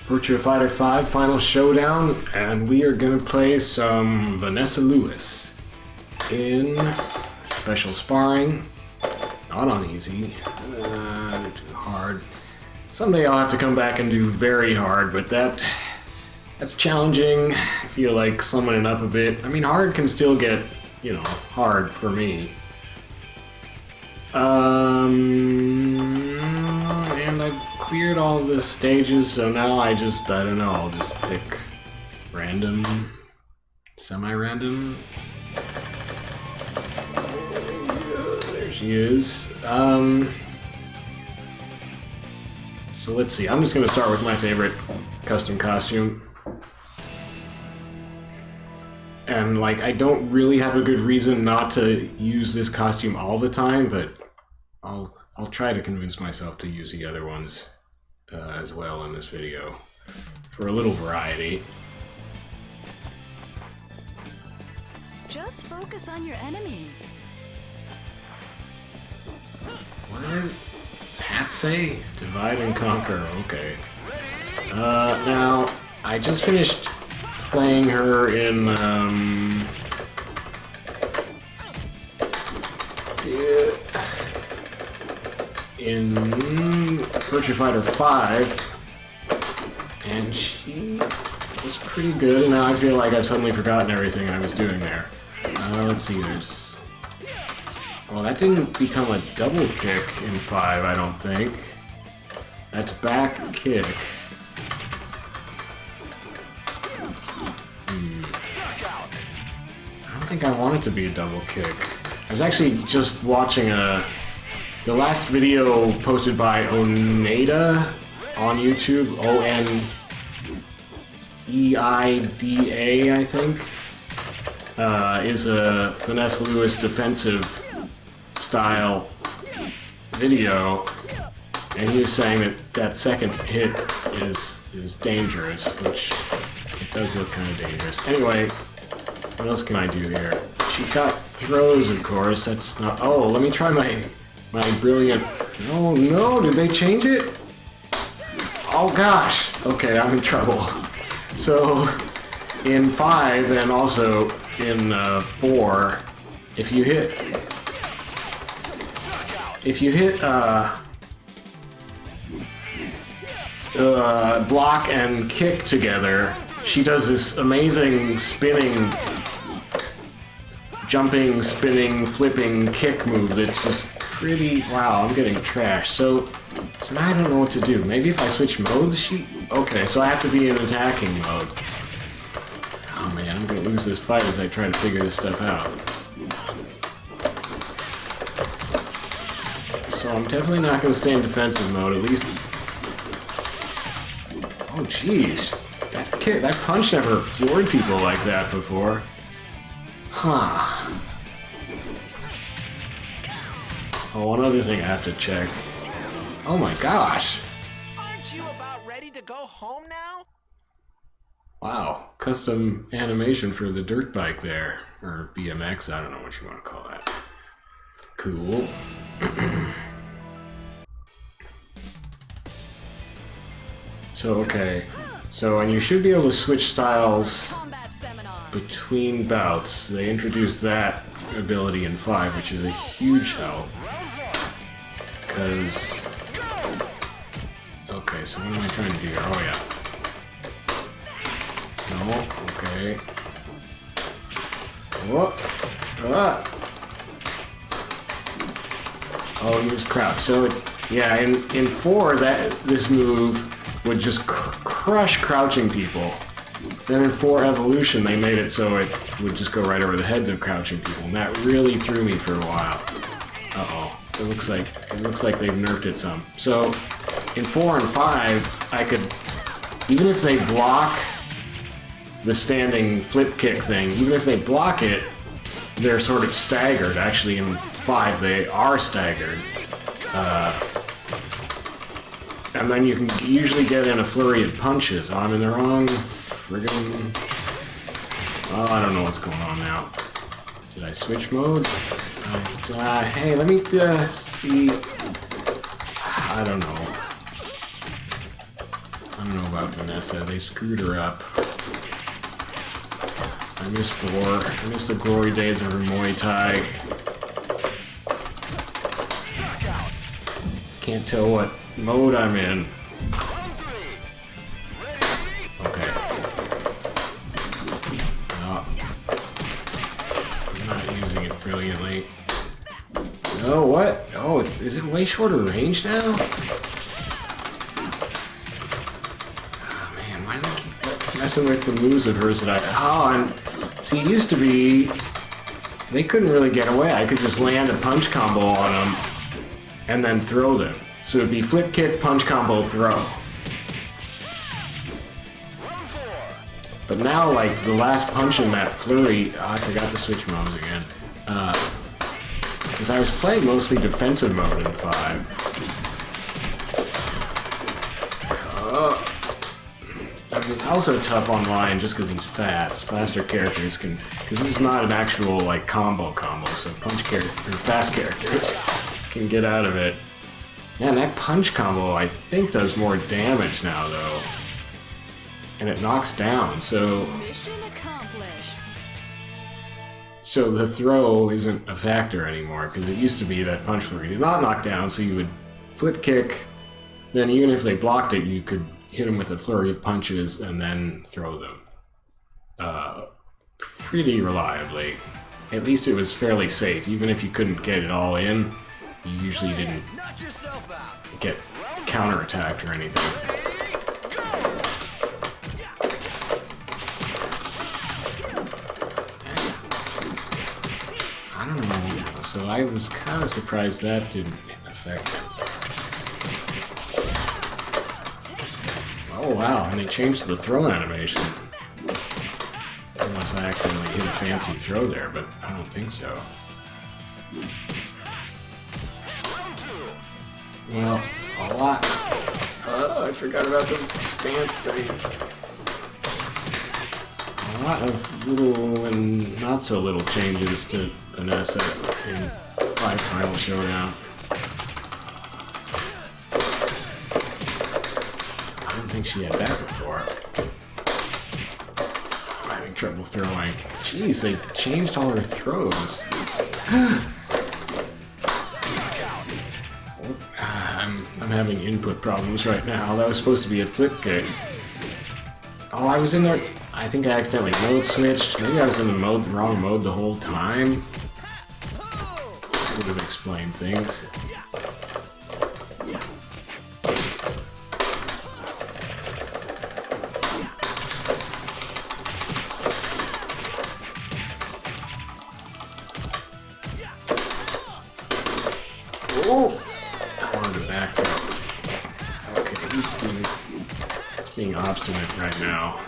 Virtua Fighter 5 Final Showdown, and we are gonna play some Vanessa Lewis in Special Sparring. Not on easy, too hard. Someday I'll have to come back and do very hard, but that's challenging. I feel like slumming it up a bit. I mean, hard can still get, you know, hard for me. And I've cleared all the stages, so now I don't know, I'll just pick random, semi-random. There she is. So let's see, I'm just gonna start with my favorite custom costume. And like, I don't really have a good reason not to use this costume all the time, but I'll try to convince myself to use the other ones as well in this video for a little variety. Just focus on your enemy. What did that say? Divide and conquer. Okay. Now I just finished playing her in Virtua Fighter 5, and she was pretty good, and now I feel like I've suddenly forgotten everything I was doing there. Let's see, well, that didn't become a double kick in 5, I don't think. That's back kick. I don't think I want it to be a double kick. I was actually just watching the last video posted by Oneida on YouTube, O-N-E-I-D-A, I think, is a Vanessa Lewis defensive style video, and he was saying that second hit is dangerous, which it does look kind of dangerous. Anyway, what else can I do here? She's got throws, of course. That's not. Oh, let me try my brilliant. Oh no! Did they change it? Oh gosh. Okay, I'm in trouble. So in 5 and also in 4, if you hit block and kick together, she does this amazing spinning, jumping, spinning, flipping kick move that's just pretty... Wow, I'm getting trashed. So now I don't know what to do. Maybe if I switch modes, okay, so I have to be in attacking mode. Oh man, I'm gonna lose this fight as I try to figure this stuff out. So I'm definitely not gonna stay in defensive mode, at least... Oh jeez, that punch never floored people like that before. Huh. Oh, one other thing I have to check. Oh my gosh. Aren't you about ready to go home now? Wow, custom animation for the dirt bike there. Or BMX, I don't know what you want to call that. Cool. So, okay. So, and you should be able to switch styles between bouts. They introduced that ability in 5, which is a huge help. Because... Okay, so what am I trying to do here? Oh, yeah. No, okay. Whoa! Ah! Oh, use crouch. So, yeah, in 4, this move would just crush crouching people. Then in 4 Evolution, they made it so it would just go right over the heads of crouching people, and that really threw me for a while. Uh-oh. It looks like they've nerfed it some. So, in 4 and 5, I could, even if they block the standing flip kick thing, even if they block it, they're sort of staggered. Actually, in 5, they are staggered. And then you can usually get in a flurry of punches. Oh, I'm in the wrong friggin'... Oh, I don't know what's going on now. Did I switch modes? Hey, let me see... I don't know. I don't know about Vanessa. They screwed her up. I miss 4. I miss the glory days of her Muay Thai. Can't tell what mode I'm in. Okay. No. I'm not using it brilliantly. Oh, what? Oh, is it way shorter range now? Oh, man, why do they keep messing with the moves of hers that see, it used to be, they couldn't really get away. I could just land a punch combo on them and then throw them. So it'd be flip kick, punch combo, throw. But now, like, the last punch in that flurry, I forgot to switch modes again. Because I was playing mostly defensive mode in 5. It's also tough online just because he's fast. Faster characters can, because this is not an actual like combo, so fast characters can get out of it. Man, that punch combo I think does more damage now though, and it knocks down. So Mission accomplished. So the throw isn't a factor anymore because it used to be that punch flurry did not knock down. So you would flip kick, then even if they blocked it, you could hit them with a flurry of punches and then throw them pretty reliably. At least it was fairly safe. Even if you couldn't get it all in, you usually didn't get counterattacked or anything. I don't know, so I was kind of surprised that didn't affect him. Oh wow, and they changed the throw animation. Unless I accidentally hit a fancy throw there, but I don't think so. Well, a lot. I forgot about the stance thing. A lot of little and not so little changes to Vanessa in 5 Final Showdown. I don't think she had that before. I'm having trouble throwing. Jeez, they changed all her throws. I'm having input problems right now. That was supposed to be a flip kick. Oh, I was in there. I think I accidentally mode switched. Maybe I was in the wrong mode the whole time. Would have explained things. Oh! I wanted to back throw. Okay, he's being obstinate right now.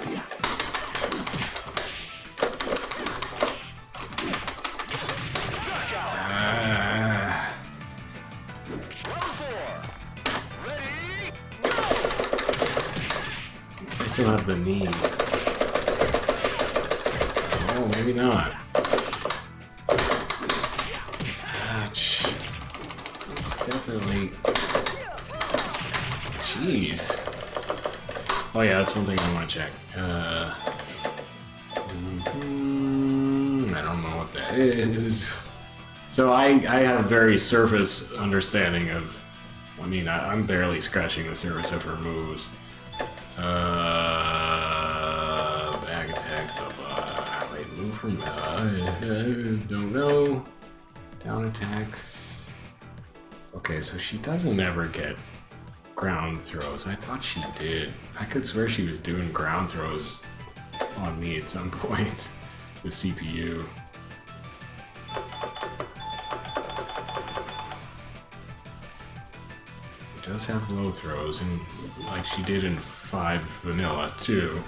I still have the knee. Oh, maybe not. It's definitely... Jeez. Oh yeah, that's one thing I want to check. I don't know what that is. So I have very surface understanding of... I mean, I'm barely scratching the surface of her moves. Back attack, wait, move from, don't know. Down attacks. Okay, so she doesn't ever get ground throws. I thought she did. I could swear she was doing ground throws on me at some point with CPU. Does have low throws, and like she did in 5 Vanilla too.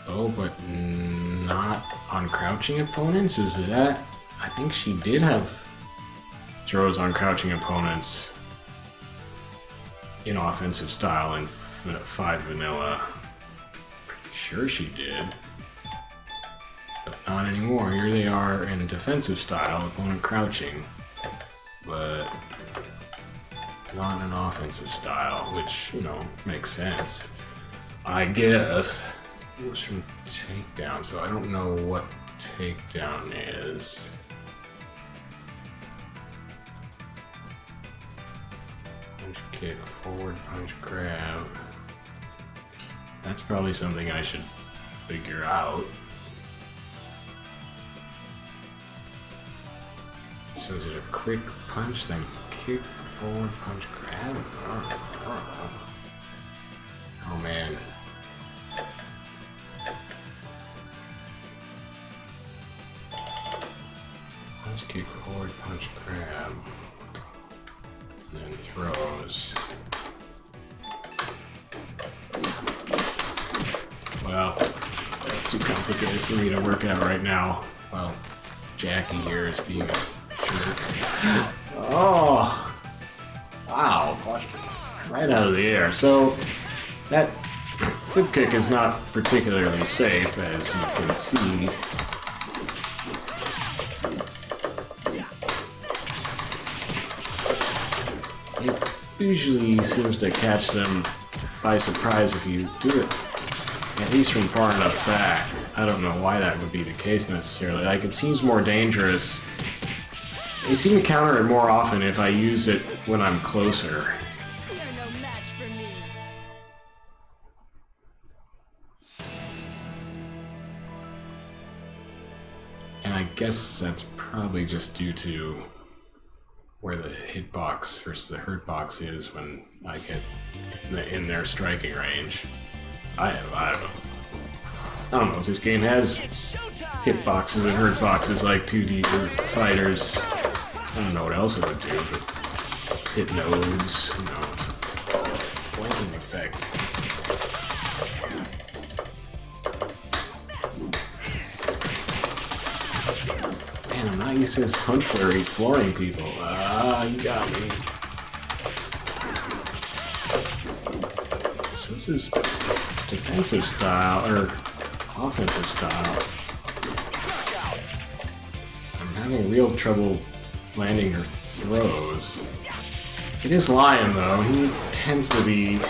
Oh, but not on crouching opponents? Is that... I think she did have throws on crouching opponents in offensive style in 5 Vanilla. Pretty sure she did. But not anymore. Here they are in defensive style, opponent crouching. But not an offensive style, which, you know, makes sense. I guess. Moves from takedown, so I don't know what takedown is. Punch kick, forward punch grab. That's probably something I should figure out. So is it a quick punch, then kick, forward punch grab? Oh man. Punch kick, forward punch grab. And then throws. Well, that's too complicated for me to work out right now. Well, Jackie here is being a jerk. Oh! Wow, right out of the air. So, that flip kick is not particularly safe, as you can see. It usually seems to catch them by surprise if you do it, at least from far enough back. I don't know why that would be the case necessarily. Like, it seems more dangerous. They seem to counter it more often if I use it when I'm closer. You're no match for me. And I guess that's probably just due to where the hitbox versus the hurtbox is when I get in their striking range. I don't know if this game has hitboxes and hurtboxes like 2D fighters. I don't know what else it would do, but hit nodes, who knows. Blanking effect. Man, I'm not used to this punch flurry flooring people. You got me. So this is defensive style, or offensive style. I'm having real trouble landing her throws. It is Lion, though. He tends to be...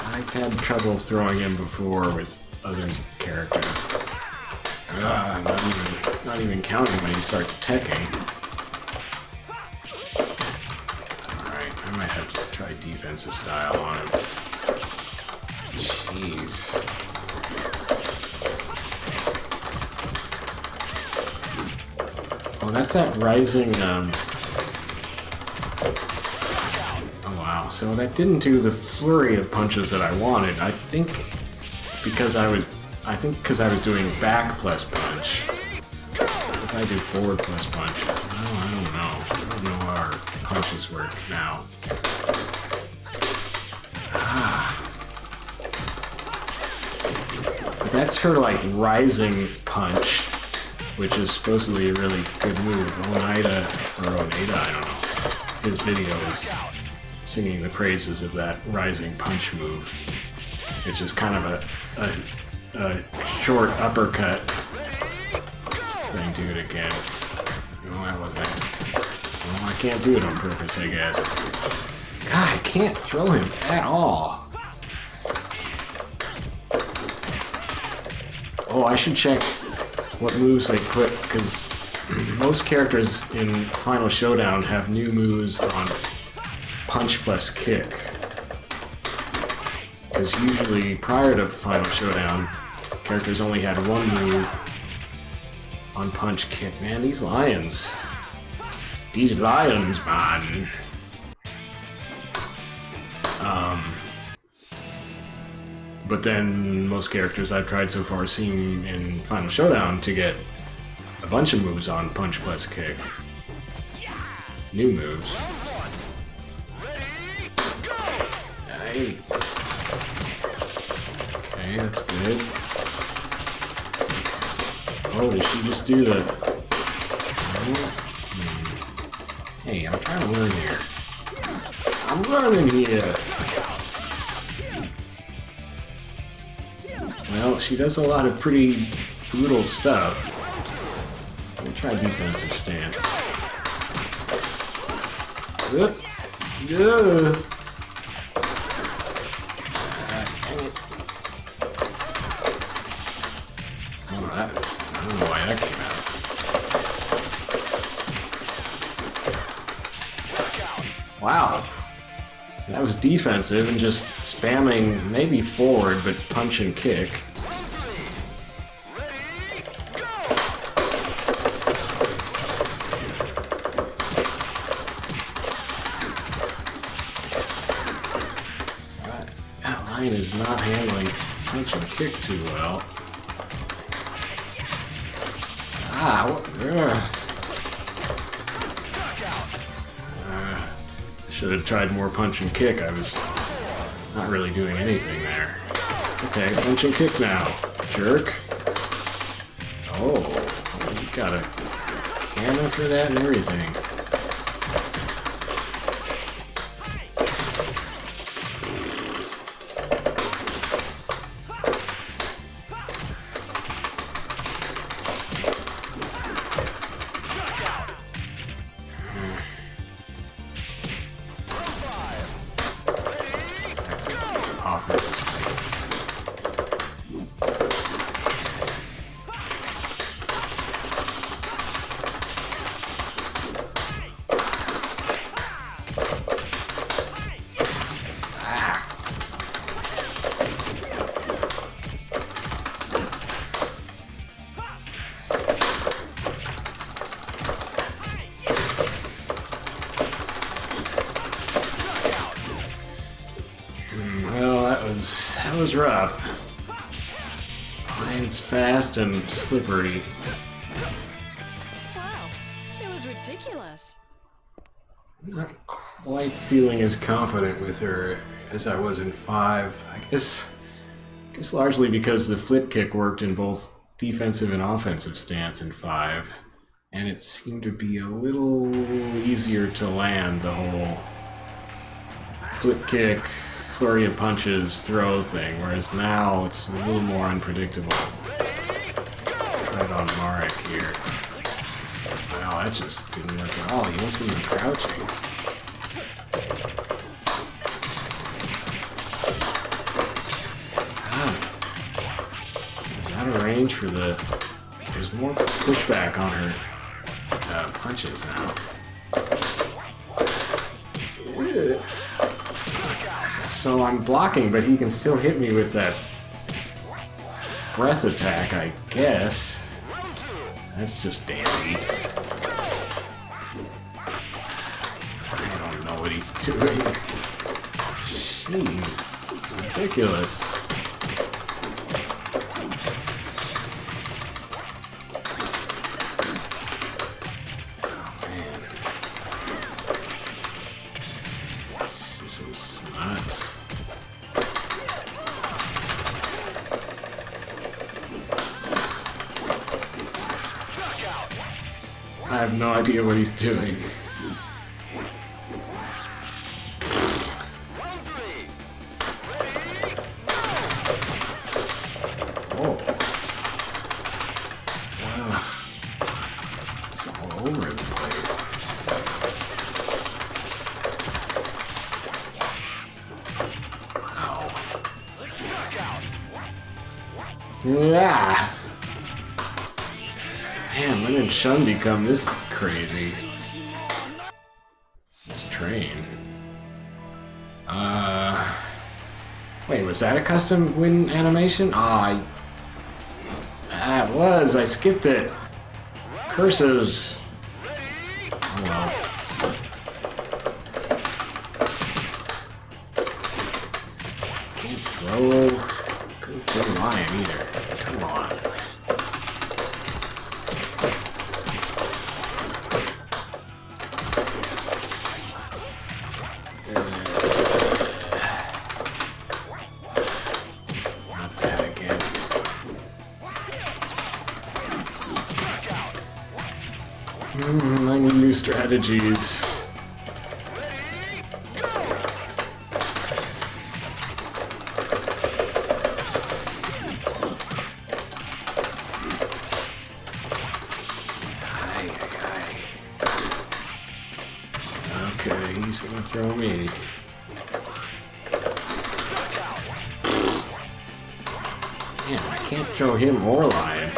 I've had trouble throwing him before with other characters. Not even counting when he starts teching. Alright, I might have to try defensive style on him. Jeez. Oh, that's that rising, oh wow, so that didn't do the flurry of punches that I wanted. I think because I was doing back plus punch. If I do forward plus punch, oh, I don't know. I don't know how our punches work now. But that's her, like, rising punch, which is supposedly a really good move. Oneida, I don't know. His video is singing the praises of that rising punch move, which is kind of a short uppercut. Trying to do it again. No, that wasn't. Well, I can't do it on purpose, I guess. God, I can't throw him at all. Oh, I should check what moves they put, because most characters in Final Showdown have new moves on punch plus kick. Because usually, prior to Final Showdown, characters only had one move on punch kick. Man, these lions. These lions, man. But then most characters I've tried so far seem in Final Showdown to get a bunch of moves on punch plus kick. New moves. Hey. Okay, that's good. Oh, did she just do the... Hey, I'm trying to learn here. I'm learning here. Well, she does a lot of pretty brutal stuff. We'll try defensive stance. I don't know why that came out. Wow. That was defensive and just spamming maybe forward, but punch and kick. That line is not handling punch and kick too well. Should have tried more punch and kick. I was not really doing anything there. Okay, punch and kick now, jerk. Oh, you got a cannon for that and everything. Offensive stance. That was rough. Line's fast and slippery. Wow, it was ridiculous. Not quite feeling as confident with her as I was in 5. I guess largely because the flip kick worked in both defensive and offensive stance in 5, and it seemed to be a little easier to land the whole flip kick, flurry of punches, throw thing, whereas now it's a little more unpredictable. Try it on Marek here. Wow, that just didn't work at all. He wasn't even crouching. Is out of range for the... There's more pushback on her punches now. So I'm blocking, but he can still hit me with that breath attack, I guess. That's just dandy. I don't know what he's doing. Jeez, it's ridiculous. Oh man. This is nuts. I have no idea what he's doing. Oh. It's all over the place. Ow. Yeah. Man, when did Shun become this crazy? This train. Wait, was that a custom win animation? Ah, it was. I skipped it. Curses. Oh well. Can't throw. Couldn't throw Lion either. Come on. I need new strategies. Okay, he's gonna throw me. Damn, I can't throw him or Lion.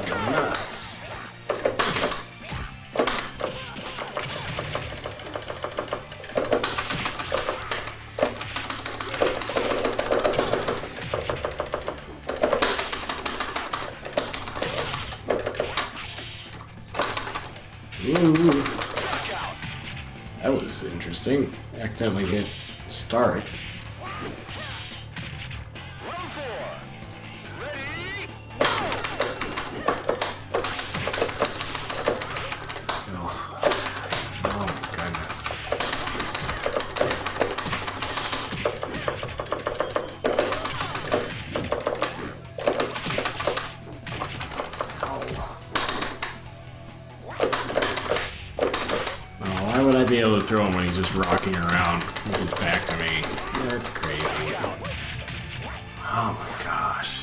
Nuts. Ooh. That was interesting. Accidentally hit start. Be able to throw him when he's just rocking around with his back to me. That's crazy. Oh my gosh.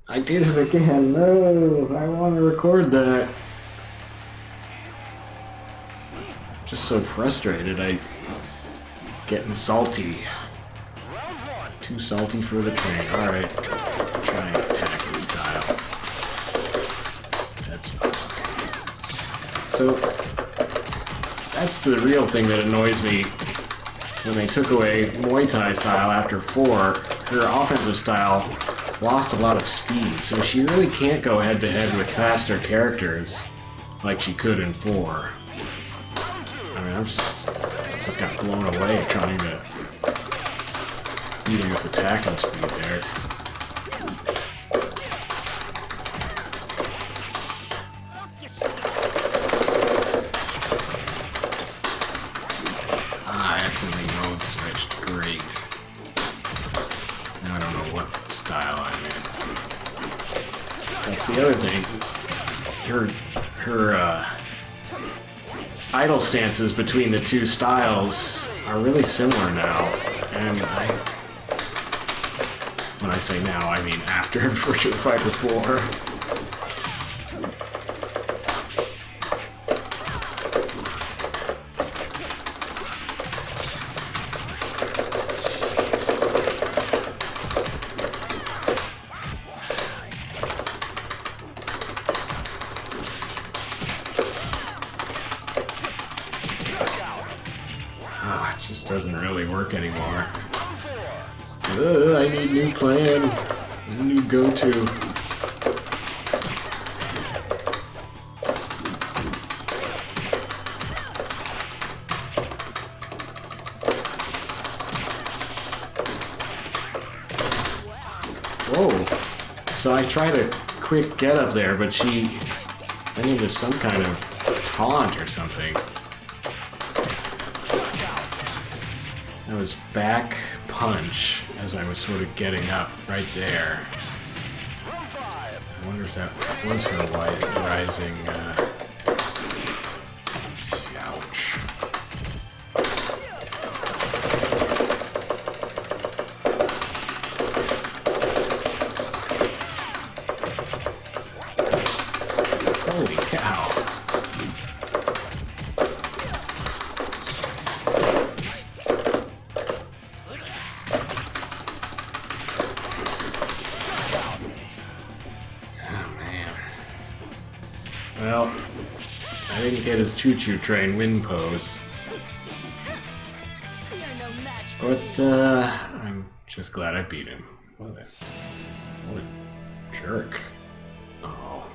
I did it again. No, I want to record that. I'm just so frustrated. I getting salty. Too salty for the train. Alright. Try and attack his style. That's not. So, that's the real thing that annoys me when they took away Muay Thai style after 4. Her offensive style lost a lot of speed, so she really can't go head to head with faster characters like she could in 4. I mean, I just got blown away trying to beat him with attacking speed there. The other thing, her idle stances between the two styles are really similar now, and when I say now, I mean after Virtua Fighter 4. Doesn't really work anymore. I need a new plan, a new go-to. Whoa! So I tried a quick get up there, but I think there's some kind of taunt or something. That was back punch as I was sort of getting up right there. I wonder if that was her rising. Ouch. Holy cow. Well, I didn't get his choo-choo train win pose. But, I'm just glad I beat him. What a jerk. Oh.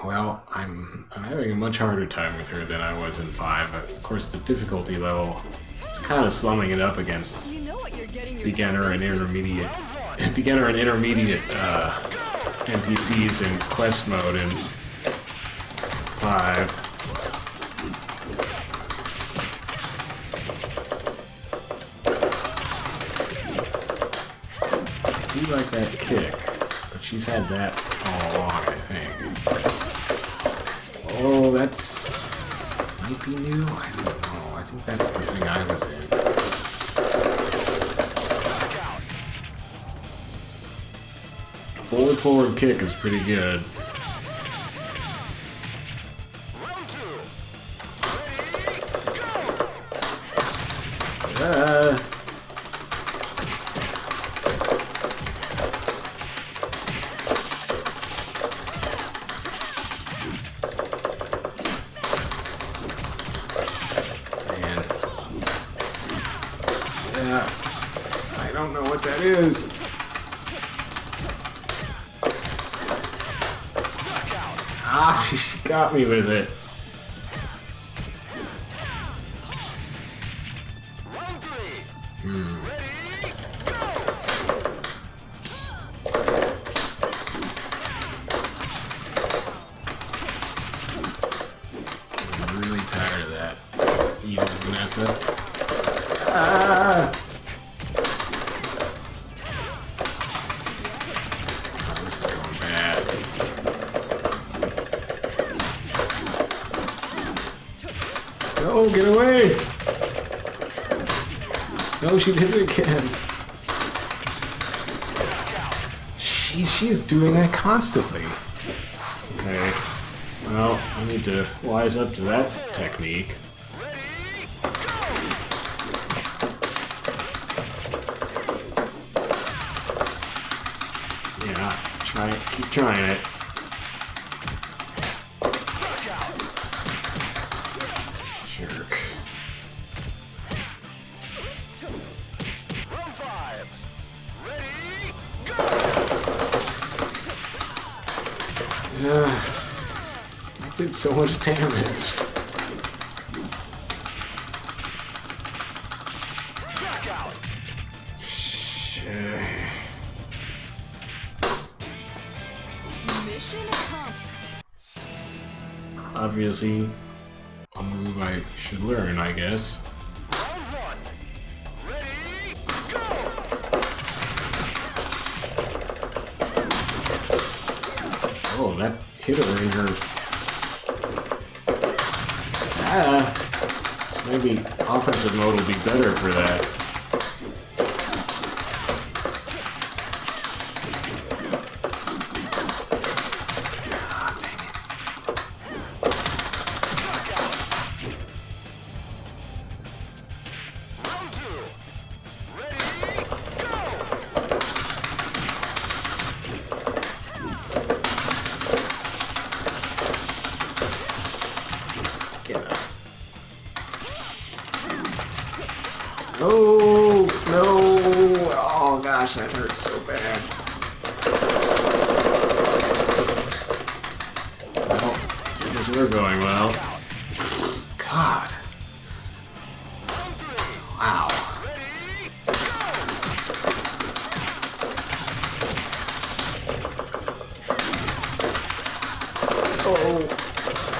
Well, I'm having a much harder time with her than I was in 5. Of course, the difficulty level is kind of slumming it up against beginner and intermediate NPCs in quest mode in 5. I do like that kick, but she's had that all along, I think. Oh, that's might be new? I don't know. I think that's the thing I was in. forward kick is pretty good. Round 2. Man. Yeah. I don't know what that is. Ah, she got me with it. Round 3. I'm really tired of that. Evil Vanessa. Ah! Oh, this is going bad. No, get away! No, she did it again. She is doing that constantly. Okay. Well, I need to wise up to that technique. Yeah, keep trying it. Jerk. Round 5. Ready, go! That did so much damage. Knockout. Mission accomplished. Obviously, a move I should learn, I guess. Round 1. Ready, go! Oh, that hit her in her... Ah! So maybe offensive mode will be better for that. Ah, dang it. Round 2. Ready, go! Get up. No! No! Oh gosh, that hurts so bad. Well, things were going well. God. Round 3. Wow. Ready, go! Oh.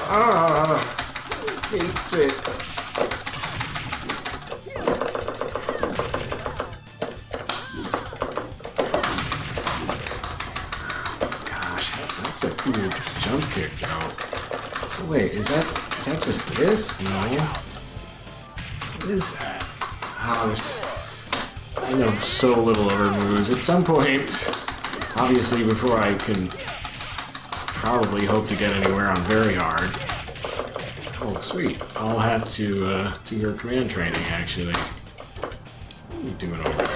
Ah. Hates it. Gosh, that's a cool jump kick, though. So wait, is that just this? No. What is that? Oh, I know so little of her moves. At some point, obviously before I can probably hope to get anywhere on very hard. Oh, sweet. I'll have to do her command training, actually. What are you doing over there?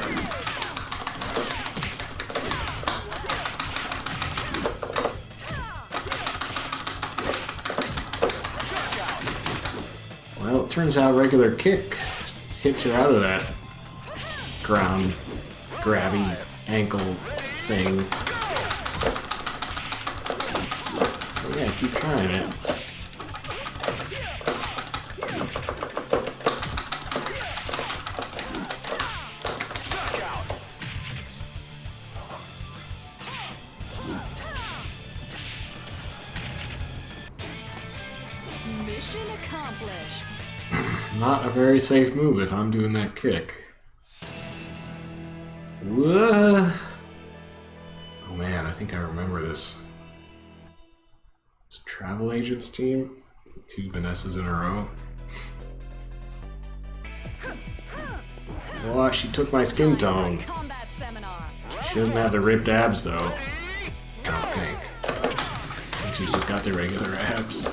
Well, it turns out regular kick hits her out of that ground grabby ankle thing. So yeah, keep trying it. Mission accomplished. Not a very safe move if I'm doing that kick. Whoa. Oh man, I think I remember this. It's Travel Agents team. 2 Vanessas in a row. Oh, she took my skin tone. Combat seminar. She doesn't have the ripped abs though. I don't think. I think she's just got the regular abs.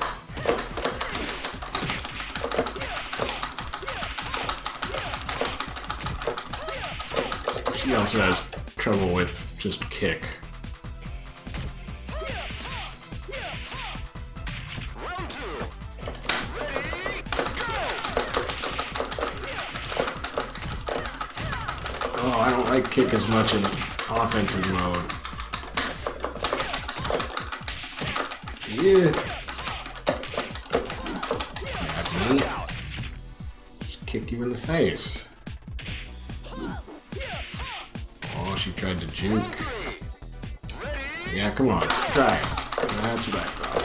She also has trouble with just kick. Round 2. Ready, go! Oh, I don't like kick as much in offensive mode. Yeah. Grab me. Just kick you in the face. Oh, she tried to juke. Yeah, come on. Try it. That's what I thought.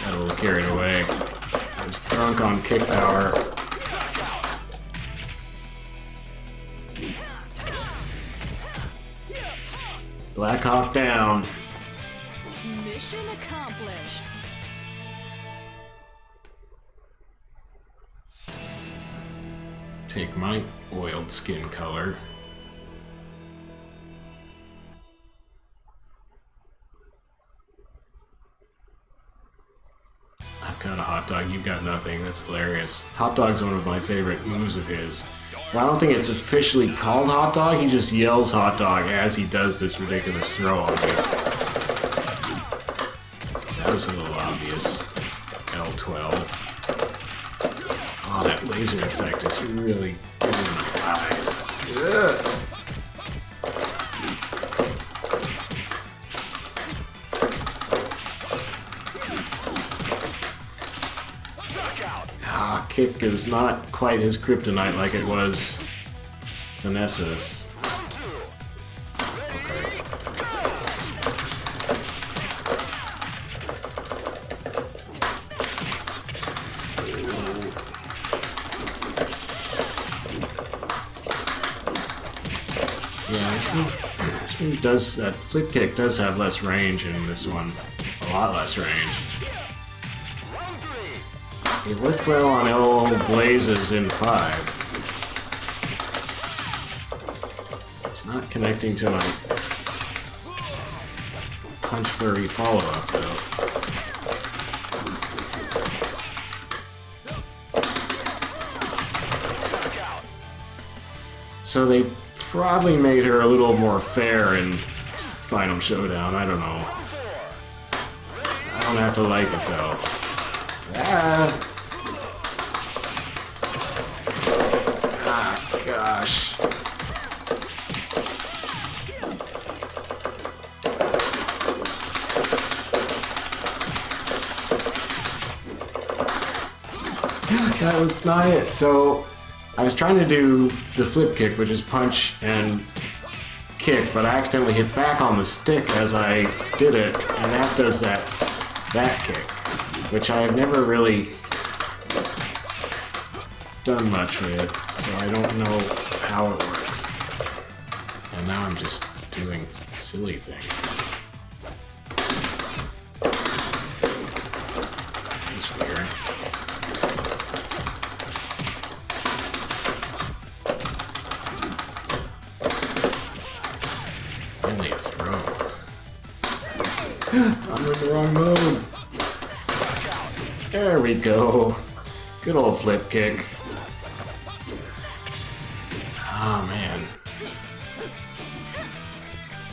Got a little carried away. I was drunk on kick power. Black Hawk down. Mission accomplished. Take my oiled skin color. I've got a hot dog, you've got nothing. That's hilarious. Hot dog's one of my favorite moves of his. Well, I don't think it's officially called hot dog, he just yells hot dog as he does this ridiculous throw on me. That was a little obvious. L12. Oh, that laser effect is really getting in my eyes. Ugh. Ah, kick is not quite his kryptonite like it was Vanessa's. Okay. Yeah, this move does, that flip kick does have less range in this one. A lot less range. It worked well on old Blazes in 5. It's not connecting to my punch flurry follow-up though. So they probably made her a little more fair in Final Showdown, I don't know. I don't have to like it though. Ah! Ah, gosh. That was not it. So I was trying to do the flip kick, which is punch and kick, but I accidentally hit back on the stick as I did it, and that does that kick, which I have never really done much with, so I don't know how it works. And now I'm just doing silly things. That's weird. Only a throw. I'm in the wrong mode. There we go. Good old flip kick. Oh man.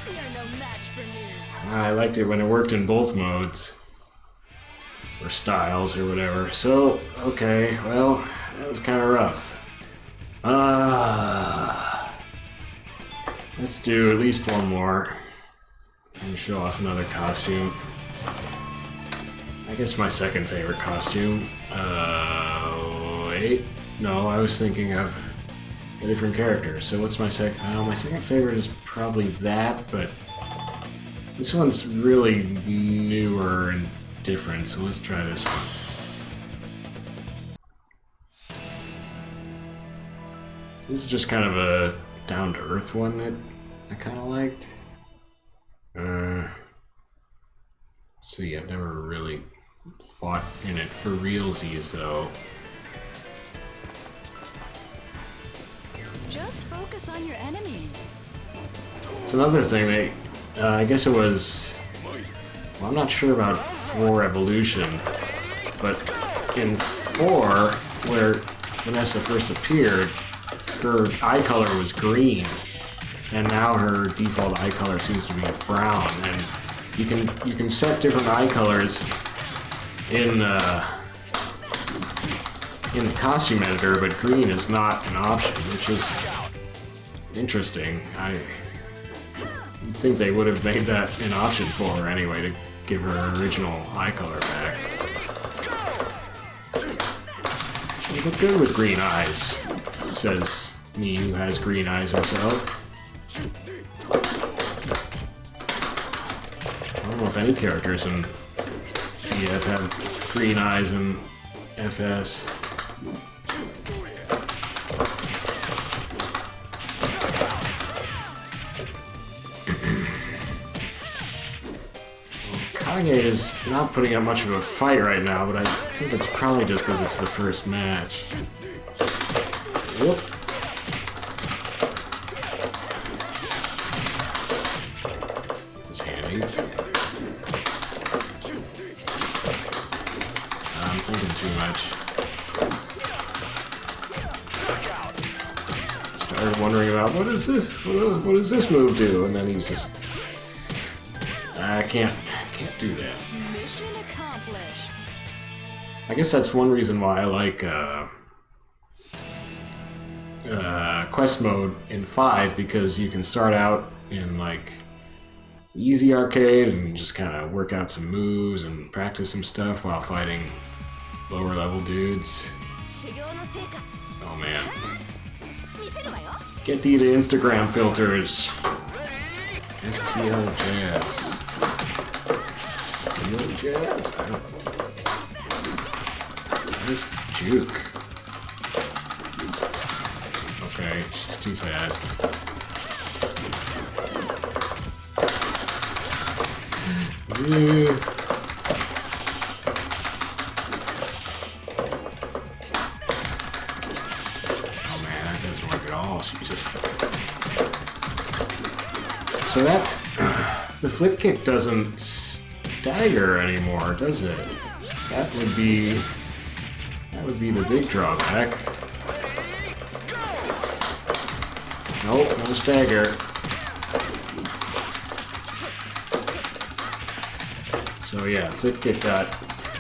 You're no match for me. I liked it when it worked in both modes. Or styles or whatever. So, okay, well, that was kind of rough. Let's do at least one more. And show off another costume. I guess my second favorite costume. Wait. No, I was thinking of a different character. So what's my second? My second favorite is probably that, but this one's really newer and different, so let's try this one. This is just kind of a down-to-earth one that I kind of liked. See, I've never really fought in it for realsies, though. focus on your enemy. It's another thing. I guess it was. Well, I'm not sure about 4 Evolution, but in 4, where Vanessa first appeared, her eye color was green, and now her default eye color seems to be brown. And you can set different eye colors in the costume editor, but green is not an option, which is interesting. I think they would have made that an option for her anyway, to give her original eye color back. She look good with green eyes, says me who has green eyes himself. I don't know if any characters in VF have green eyes in FS. Kage is not putting up much of a fight right now, but I think it's probably just because it's the first match. Whoop. It's handy. I'm thinking too much. Started wondering about what is this? What does this move do? And then he's just, I can't do that. Mission accomplished. I guess that's one reason why I like quest mode in 5, because you can start out in like easy arcade and just kind of work out some moves and practice some stuff while fighting lower level dudes. Oh man. Get the Instagram filters. STL Jazz. STL Jazz? I don't... Nice juke. Okay, she's too fast. Oh man, that doesn't work at all. She just... So that... the flip kick doesn't stagger anymore, does it? That would be the big drawback. Nope, no stagger. So yeah, flip kick got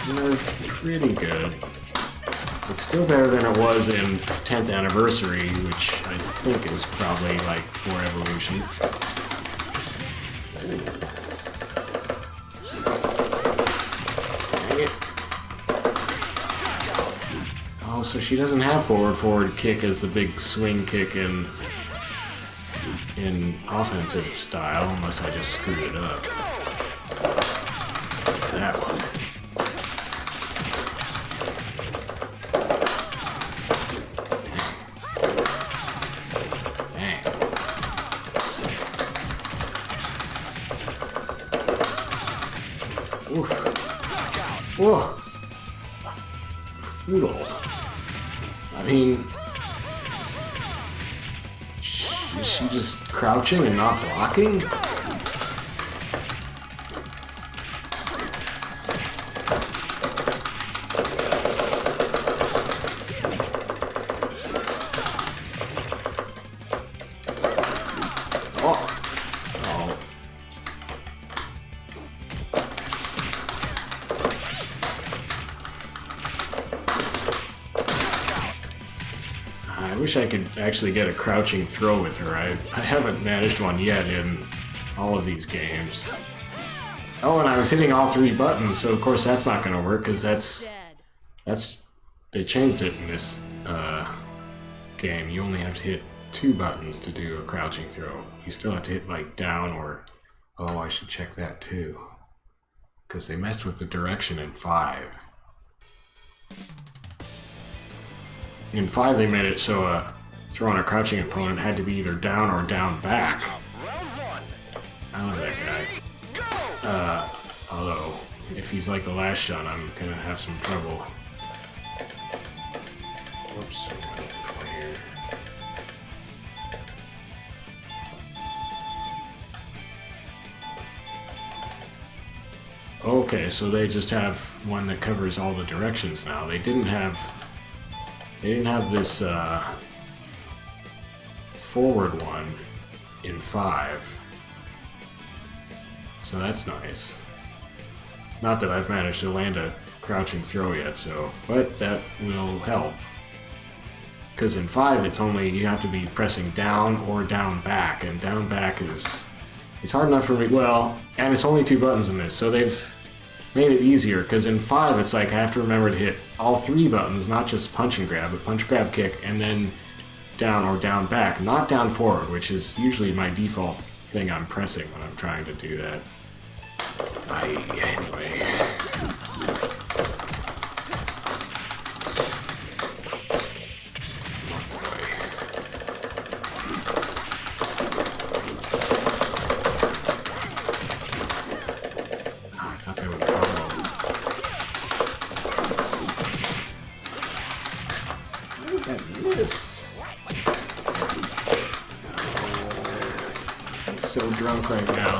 nerfed pretty good. It's still better than it was in 10th Anniversary, which I think is probably like 4 Evolution. Dang it. Oh, so she doesn't have forward kick as the big swing kick in offensive style, unless I just screwed it up. That one. Dang. Oof. Whoa. Brutal. I mean, is she just crouching and not blocking? I wish I could actually get a crouching throw with her. I haven't managed one yet in all of these games. Oh, and I was hitting all 3 buttons, so of course that's not going to work, because they changed it in this game. You only have to hit 2 buttons to do a crouching throw. You still have to hit like down or... Oh, I should check that too, because they messed with the direction in 5. In 5, they made it so throwing a crouching opponent had to be either down or down back. I don't know that guy. Although, if he's like the last shot, I'm gonna have some trouble. Whoops. Here. Okay, so they just have one that covers all the directions now. They didn't have this forward one in 5. So that's nice. Not that I've managed to land a crouching throw yet, so but that will help. Because in 5 it's only you have to be pressing down or down back, and down back is it's hard enough for me. Well, and it's only 2 buttons in this, so they've made it easier. Because in 5 it's like I have to remember to hit all 3 buttons, not just punch and grab, but punch, grab, kick, and then down or down back, not down forward, which is usually my default thing I'm pressing when I'm trying to do that. Anyway. So drunk right now.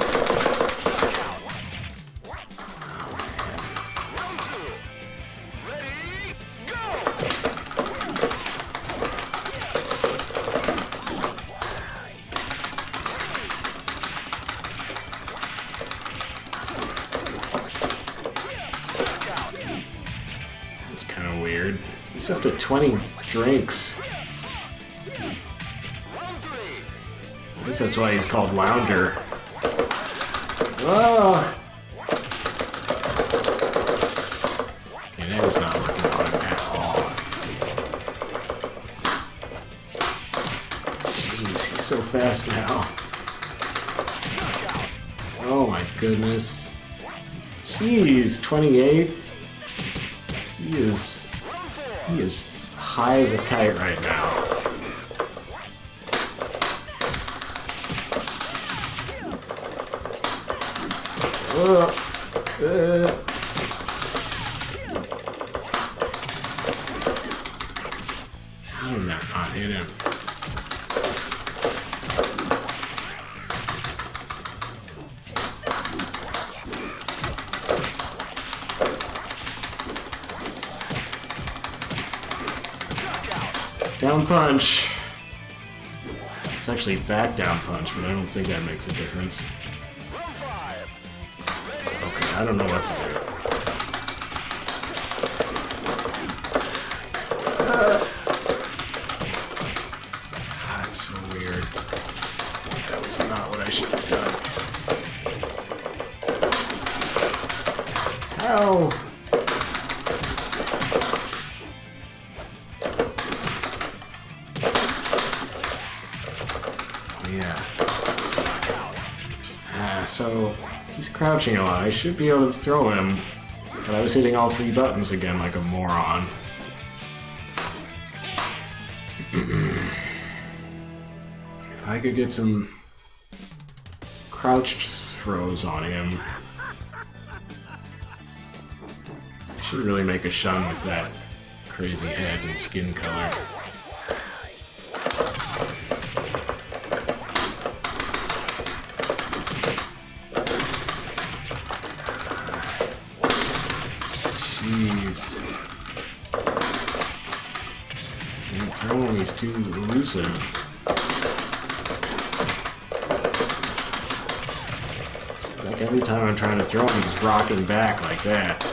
It's kind of weird. It's up to 20 drinks. I guess that's why he's called Lounder. Oh! Okay, that is not working on at all. Jeez, he's so fast now. Oh my goodness. Jeez, 28? He is high as a kite right now. How did that not hit him? Down punch. It's actually back down punch, but I don't think that makes a difference. Okay, I don't know what to do. That's so weird. That was not what I should have done. Ow! So he's crouching a lot. I should be able to throw him, but I was hitting all 3 buttons again like a moron. If I could get some crouched throws on him, I should really make a shun with that crazy head and skin color. Jeez. Can't throw him, he's too elusive. Seems like every time I'm trying to throw him, he's rocking back like that.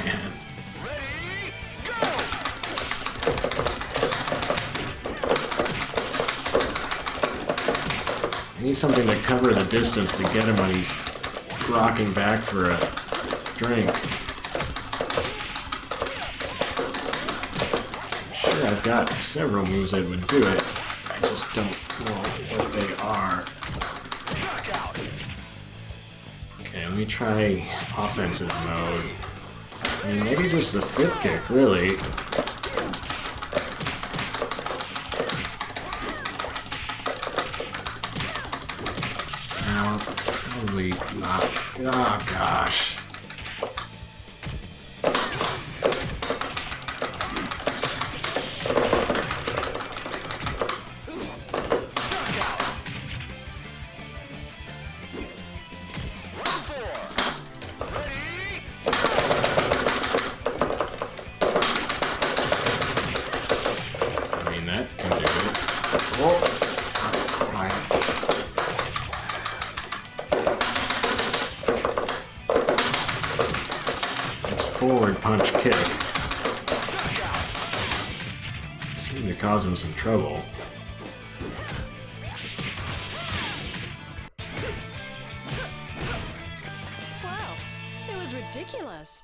Man. I need something to cover the distance to get him when he's rocking back for a drink. I'm sure I've got several moves that would do it. I just don't know what they are. Okay, let me try offensive mode. I mean, maybe just the flip kick, really. Probably not. Oh gosh. punch kick. Seemed to cause him some trouble. Wow, it was ridiculous.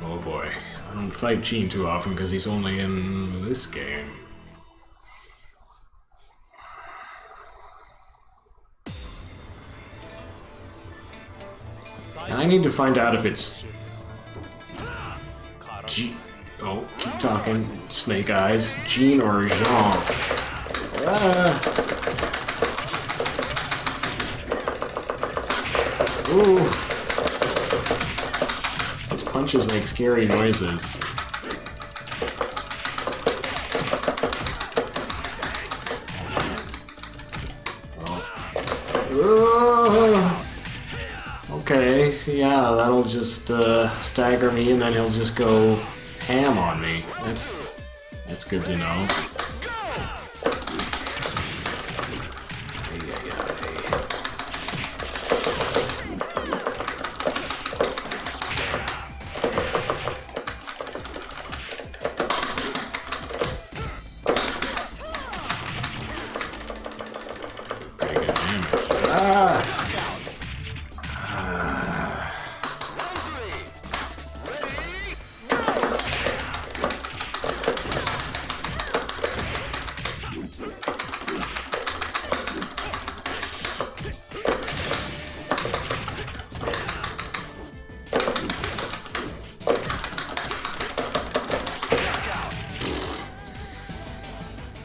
Oh boy, I don't fight Gene too often because he's only in this game. I need to find out if it's oh, keep talking. Snake Eyes. Gene or Jean. Ooh. His punches make scary noises. Oh. Okay, so yeah, that'll just stagger me, and then he'll just go ham on me. That's good to know. Pretty good damage. Ah!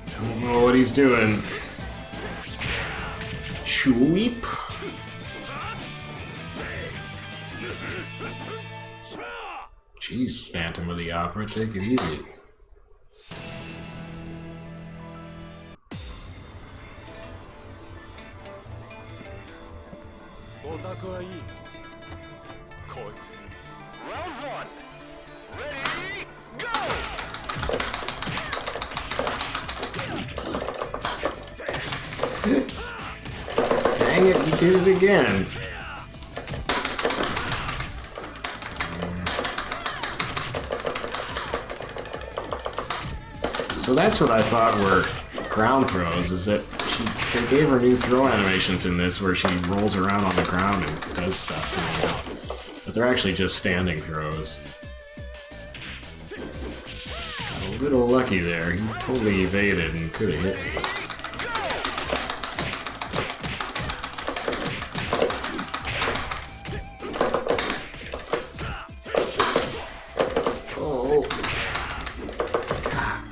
Don't know what he's doing. Sweep. Jeez, Phantom of the Opera, take it easy. Round one. Ready, go! Dang it, he did it again. So that's what I thought were ground throws, is that they gave her new throw animations in this where she rolls around on the ground and does stuff to me. But they're actually just standing throws. Got a little lucky there. He totally evaded and could have hit me. Oh. God.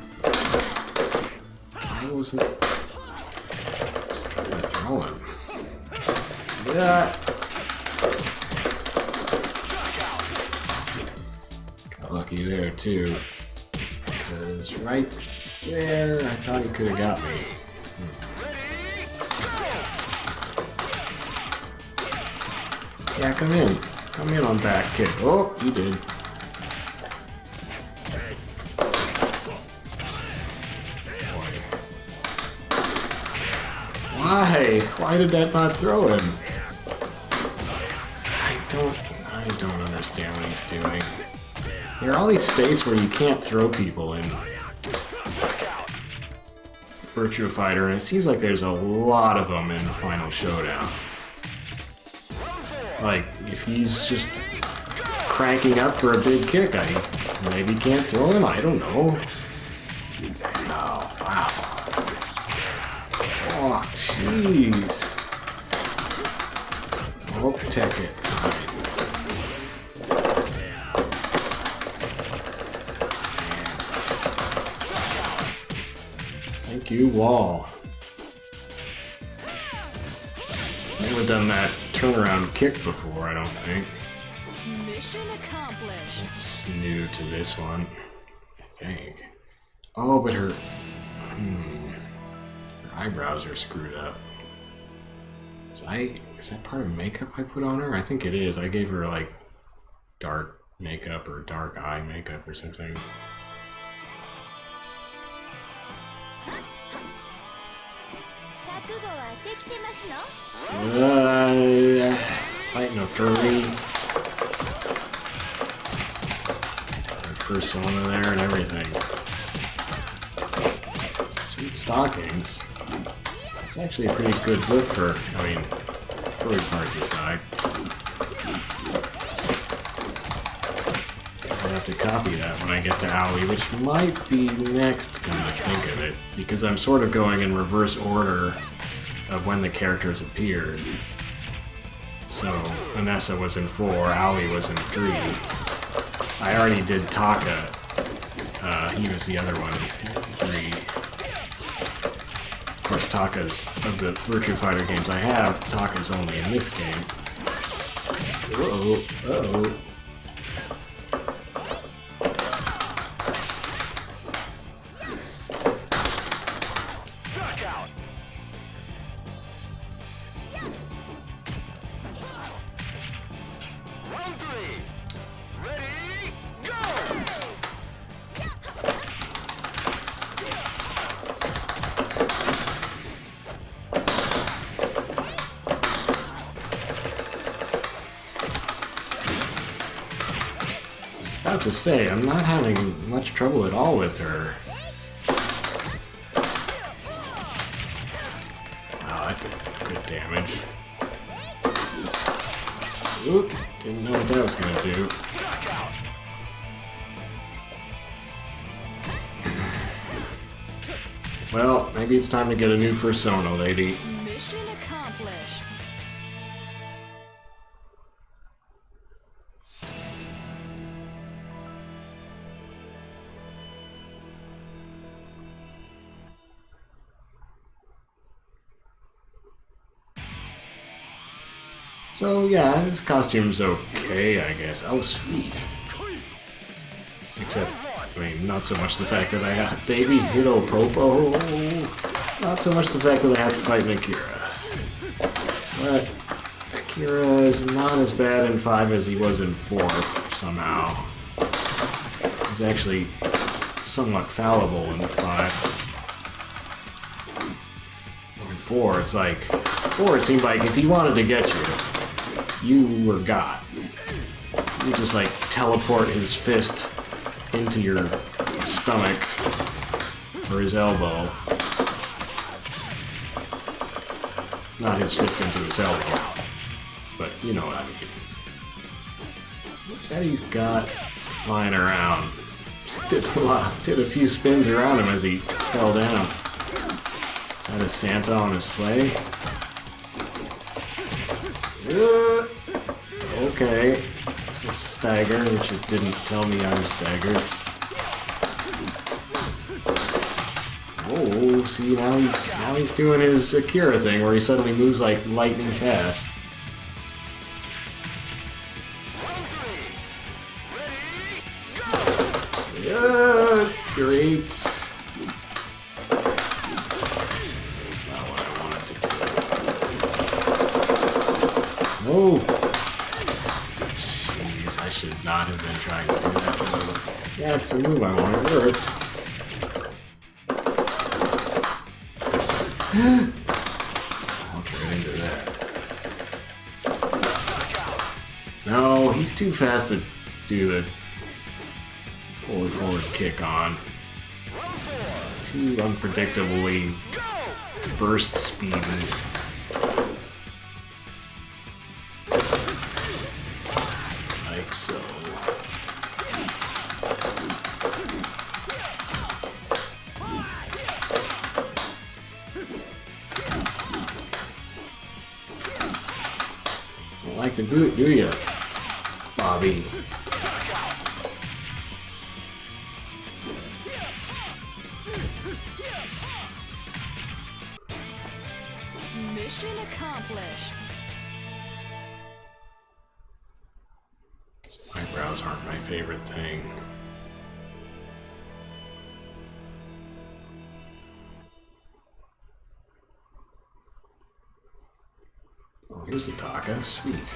I wasn't throwing. Yeah. Got lucky there too. Because right there, I thought he could have got me. Yeah, come in. Come in on back kick. Oh, you did. Why? Why did that not throw him? I don't understand what he's doing. There are all these states where you can't throw people in Virtua Fighter, and it seems like there's a lot of them in Final Showdown. Like, if he's just cranking up for a big kick, I maybe can't throw him, I don't know. Oh, wow. Oh, jeez. Oh, protect it. Thank you, wall. Never done that turnaround kick before, I don't think. Mission accomplished. It's new to this one, I think. Oh, but her eyebrows are screwed up. Is that part of makeup I put on her? I think it is. I gave her like dark makeup or dark eye makeup or something. fighting a flurry. Persona there and everything. Sweet stockings. It's actually a pretty good look for, I mean, furry parts aside. I'll have to copy that when I get to Owie, which might be next, come to think of it, because I'm sort of going in reverse order of when the characters appeared. So, Vanessa was in 4, Owie was in 3. I already did Taka. He was the other one in 3. Of course, Taka's, of the Virtua Fighter games I have, Taka's only in this game. Uh-oh, uh-oh. Knockout. Round 3. Ready, go! About to say, I'm not having much trouble at all with her. Oh, that did good damage. Oop, didn't know what that was gonna do. Knockout. Well, maybe it's time to get a new persona, lady. Mission accomplished. So yeah, this costume's okay, I guess. Oh, sweet. Except, I mean, not so much the fact that I got Baby Hito Popo. Not so much the fact that I have to fight Akira. But Akira is not as bad in 5 as he was in 4, somehow. He's actually somewhat fallible in 5. In 4, it's like... 4, it seemed like if he wanted to get you, you were got. You just like teleport his fist into your stomach or his elbow. Not his fist into his elbow, but you know what I mean. What's that he's got flying around? Did a few spins around him as he fell down. Is that a Santa on a sleigh? Okay. It's a stagger, which it didn't tell me I was staggered. Oh, see, now he's doing his Akira thing where he suddenly moves like lightning fast. Round 3. Ready, go! Yeah, great. That's not what I wanted to do. Oh! Jeez, I should not have been trying to do that move. Yeah, it's the move I wanted. It worked. Walked right into that. No, he's too fast to do the forward kick on. Too unpredictably burst speed. Like so. Don't like to do it, do ya, Bobby? Mission accomplished. Eyebrows aren't my favorite thing. Oh, here's the Taka. Sweet.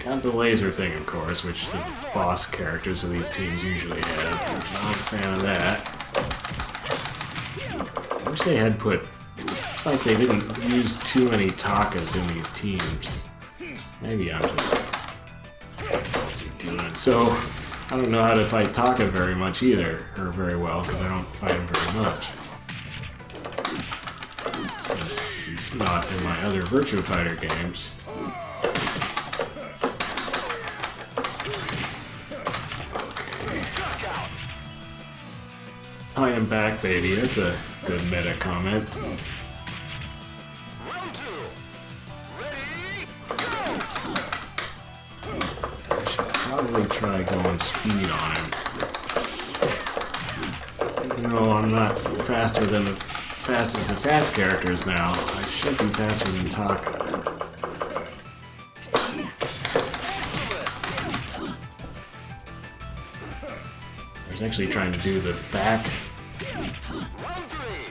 Got the laser thing, of course, which the boss characters of these teams usually have. Not a fan of that. I wish they had put Looks like they didn't use too many Takas in these teams. Maybe I'm just... What's he doing? So, I don't know how to fight Taka very much either, or very well, because I don't fight him very much. Since he's not in my other Virtua Fighter games. I am back, baby. That's a good meta comment. Round 2. Ready, go! I should probably try going speed on him. Even though I'm not faster than the fast as the fast characters now, I should be faster than Taka. I was actually trying to do the back Round 3.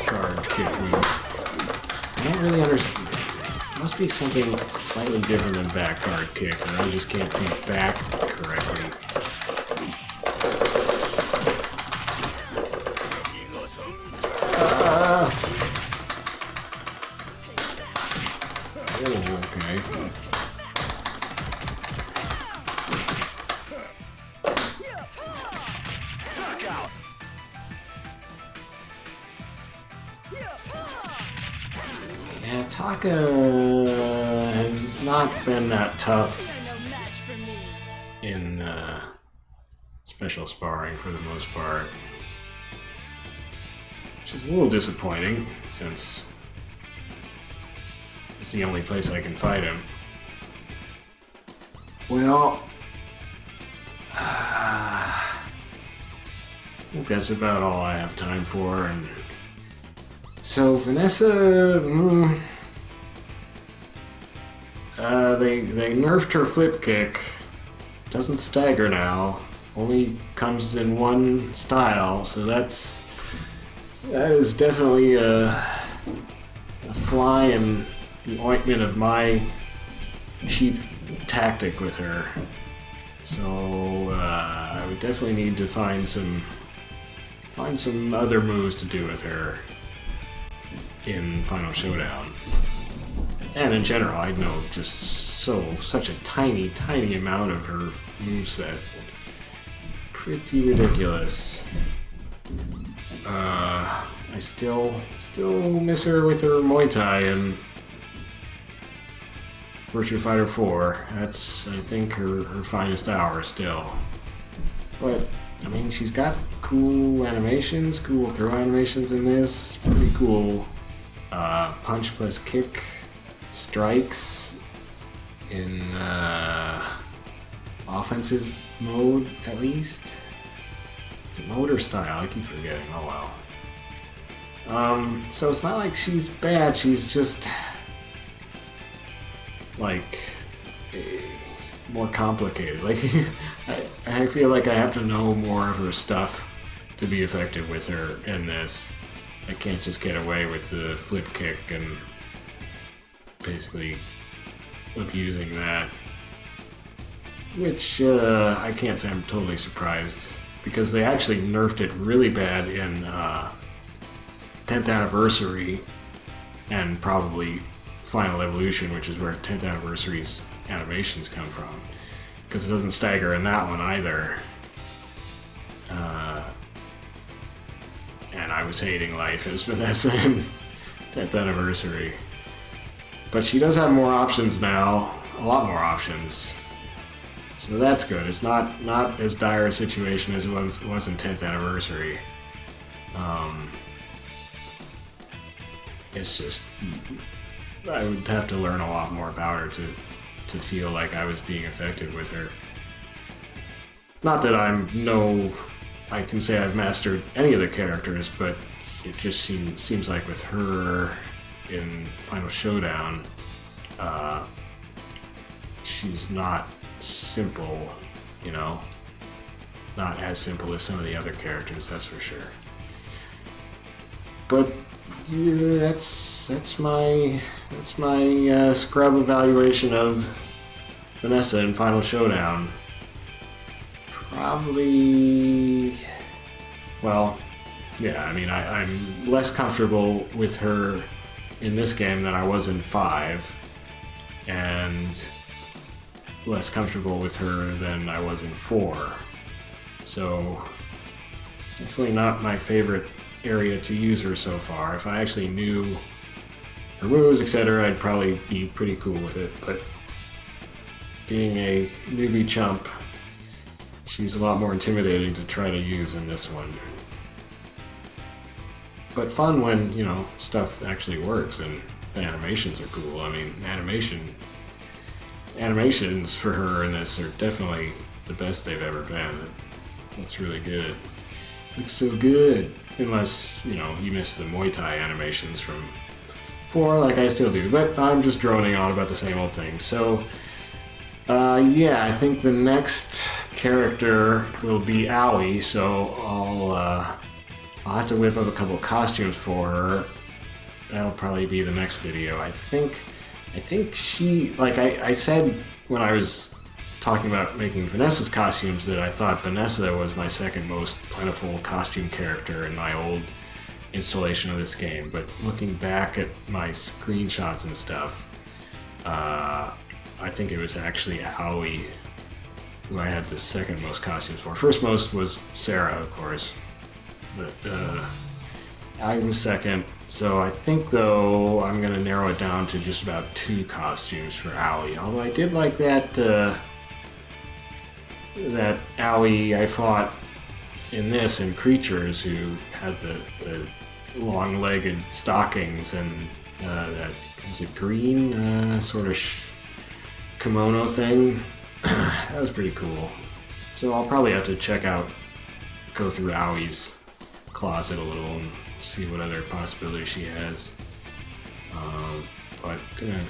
guard kick move. I don't really understand. Must be something slightly different than back guard kick, or I just can't do back correctly. Oh, okay. Knockout. Yeah, Taka has not been that tough You're no match for me. in special sparring for the most part. Which is a little disappointing, since it's the only place I can fight him. Well, I think that's about all I have time for. And so Vanessa, they nerfed her flip kick. Doesn't stagger now. Only comes in one style, so that is definitely a fly in the ointment of my cheap tactic with her. So I would definitely need to find some other moves to do with her in Final Showdown. And in general, I know just such a tiny amount of her moveset. Pretty ridiculous. I still miss her with her Muay Thai and Virtua Fighter 4. That's, I think, her finest hour still. But, I mean, she's got cool animations, cool throw animations in this. Pretty cool punch plus kick strikes in offensive mode, at least. Is it mode or style? I keep forgetting. Oh well. So it's not like she's bad, she's just like more complicated. Like I feel like I have to know more of her stuff to be effective with her in this. I can't just get away with the flip kick and basically abusing that. Which I can't say I'm totally surprised, because they actually nerfed it really bad in 10th Anniversary and probably Final Evolution, which is where 10th Anniversary's animations come from, because it doesn't stagger in that one either. And I was hating life as Vanessa in 10th Anniversary. But she does have more options now, a lot more options. So that's good. It's not as dire a situation as it was in 10th Anniversary. It's just, I would have to learn a lot more about her to feel like I was being effective with her. Not that I can say I've mastered any of the characters, but it just seems like with her in Final Showdown, she's not simple, you know, not as simple as some of the other characters, that's for sure. But yeah, that's my scrub evaluation of Vanessa in Final Showdown. Probably, well, Yeah, I mean, I'm less comfortable with her in this game than I was in 5, and less comfortable with her than I was in 4. So, definitely not my favorite area to use her so far. If I actually knew her moves, etc., I'd probably be pretty cool with it, but being a newbie chump, she's a lot more intimidating to try to use in this one. But fun when, you know, stuff actually works and the animations are cool. I mean, animations for her in this are definitely the best they've ever been. It looks really good. Looks so good. Unless, you know, you miss the Muay Thai animations from 4, like I still do. But I'm just droning on about the same old thing. So, yeah, I think the next character will be Owie, so I'll have to whip up a couple costumes for her. That'll probably be the next video. I think she, like I said when I was talking about making Vanessa's costumes, that I thought Vanessa was my second most plentiful costume character in my old installation of this game. But looking back at my screenshots and stuff, I think it was actually Owie who I had the second most costumes for. First most was Sarah, of course, but Owie was second. So I think, though, I'm going to narrow it down to just about 2 costumes for Owie. Although I did like that that Owie I fought in this in Creatures, who had the long-legged stockings and that, was it green sort of kimono thing? That was pretty cool. So I'll probably have to go through Owie's closet a little and see what other possibilities she has. But gonna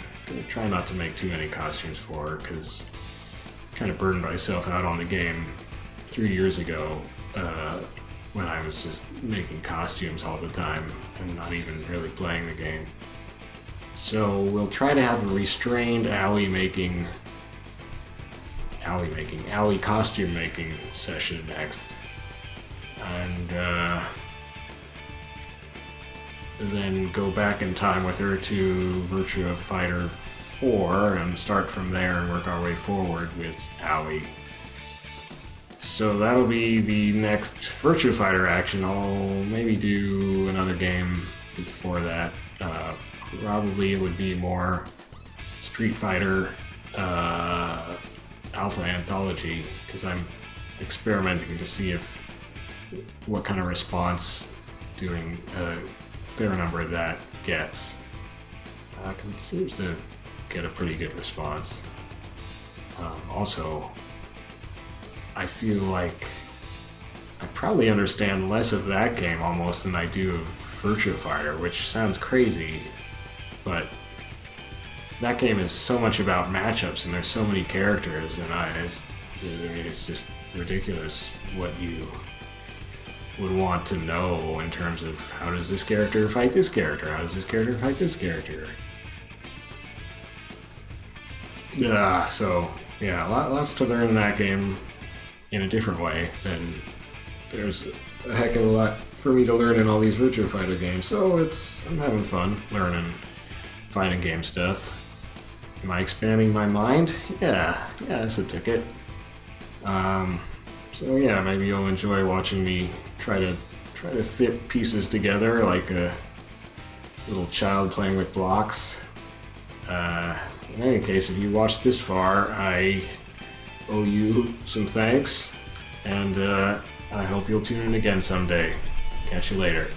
try not to make too many costumes for her, because I kind of burned myself out on the game 3 years ago when I was just making costumes all the time and not even really playing the game. So we'll try to have a restrained Owie costume making session next, and then go back in time with her to Virtua Fighter 4 and start from there and work our way forward with Owie. So that'll be the next Virtua Fighter action. I'll maybe do another game before that. Probably it would be more Street Fighter Alpha Anthology, because I'm experimenting to see what kind of response doing a fair number of that gets. It seems to get a pretty good response. Also, I feel like I probably understand less of that game almost than I do of Virtua Fighter, which sounds crazy, but that game is so much about matchups and there's so many characters, and it's just ridiculous what you would want to know in terms of how does this character fight this character, how does this character fight this character. So yeah, lots to learn in that game in a different way. Than there's a heck of a lot for me to learn in all these Virtua Fighter games, so I'm having fun learning fighting game stuff. Am I expanding my mind? Yeah, that's a ticket. So yeah, maybe you'll enjoy watching me try to fit pieces together like a little child playing with blocks. In any case, if you watched this far, I owe you some thanks, and I hope you'll tune in again someday. Catch you later.